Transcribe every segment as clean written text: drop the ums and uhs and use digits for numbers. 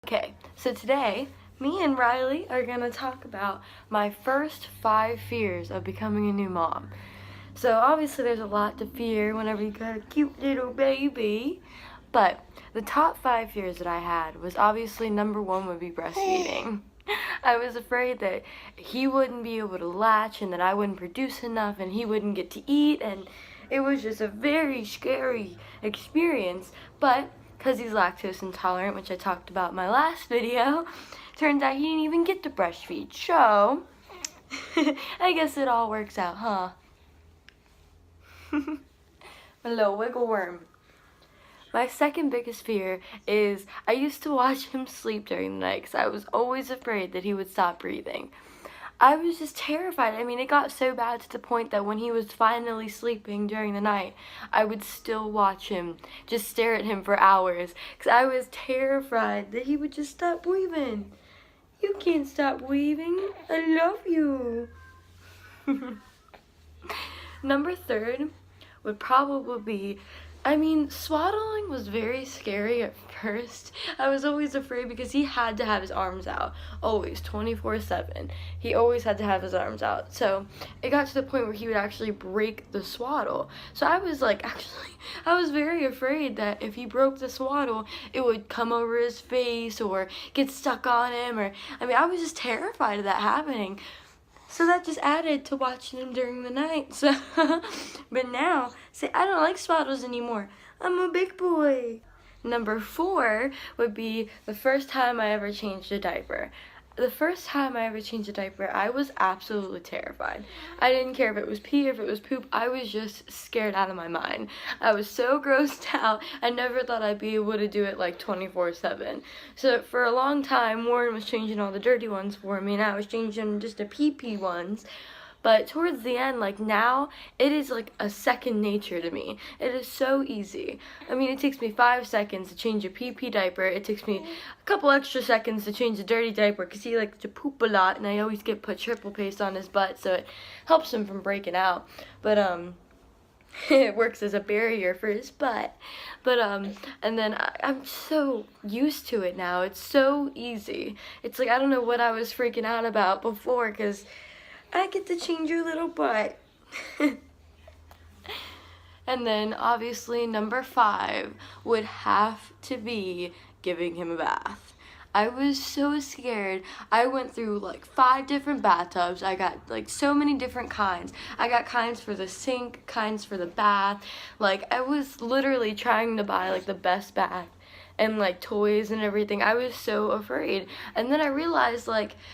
Okay, so today, me and Riley are gonna talk about my first 5 fears of becoming a new mom. So obviously there's a lot to fear whenever you got a cute little baby, but the top 5 fears that I had was obviously number 1 would be breastfeeding. I was afraid that he wouldn't be able to latch and that I wouldn't produce enough and he wouldn't get to eat, and it was just a very scary experience, but because he's lactose intolerant, which I talked about in my last video, turns out he didn't even get to breastfeed, so I guess it all works out, huh? A little wiggle worm. My second biggest fear is I used to watch him sleep during the night because I was always afraid that he would stop breathing. I was just terrified. I mean, it got so bad to the point that when he was finally sleeping during the night, I would still watch him, just stare at him for hours, because I was terrified that he would just stop breathing. You can't stop breathing. I love you. Number 3 would probably be, swaddling was very scary at first. I was always afraid because he had to have his arms out, always, 24/7. He always had to have his arms out. So it got to the point where he would actually break the swaddle. So I was I was very afraid that if he broke the swaddle, it would come over his face or get stuck on him, or, I was just terrified of that happening. So that just added to watching him during the night. So, but now, I don't like swaddles anymore. I'm a big boy. Number 4 would be the first time I ever changed a diaper. The first time I ever changed a diaper, I was absolutely terrified. I didn't care if it was pee or if it was poop. I was just scared out of my mind. I was so grossed out. I never thought I'd be able to do it like 24/7. So for a long time, Warren was changing all the dirty ones for me, and I was changing just the pee-pee ones. But towards the end, now, it is like a second nature to me. It is so easy. It takes me 5 seconds to change a pee-pee diaper. It takes me a couple extra seconds to change a dirty diaper because he likes to poop a lot, and I always put triple paste on his butt, so it helps him from breaking out. But, it works as a barrier for his butt. But, and then I'm so used to it now. It's so easy. It's I don't know what I was freaking out about before, because I get to change your little butt. And then obviously number 5 would have to be giving him a bath. I was so scared. I went through 5 different bathtubs. I got so many different kinds. I got kinds for the sink, kinds for the bath. I was literally trying to buy the best bath and toys and everything. I was so afraid. And then I realized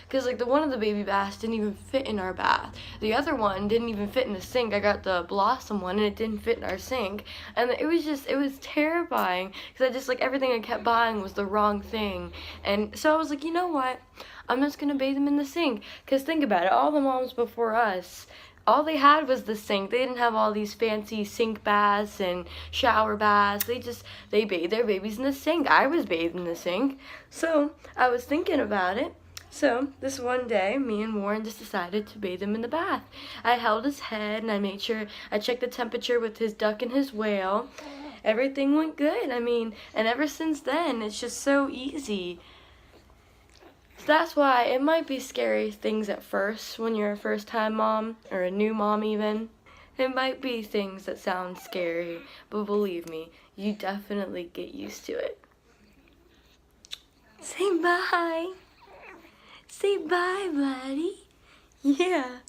because the one of the baby baths didn't even fit in our bath. The other one didn't even fit in the sink. I got the Blossom one and it didn't fit in our sink. And it was terrifying because I just everything I kept buying was the wrong thing. And so I was you know what? I'm just gonna bathe them in the sink. Because think about it, all the moms before us, all they had was the sink. They didn't have all these fancy sink baths and shower baths. They bathed their babies in the sink. I was bathed in the sink. So I was thinking about it. So this one day, me and Warren just decided to bathe him in the bath. I held his head and I made sure I checked the temperature with his duck and his whale. Everything went good. And ever since then, it's just so easy. So that's why it might be scary things at first when you're a first-time mom, or a new mom even. It might be things that sound scary, but believe me, you definitely get used to it. Say bye. Say bye, buddy. Yeah.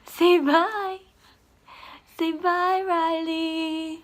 Say bye. Say bye, Riley.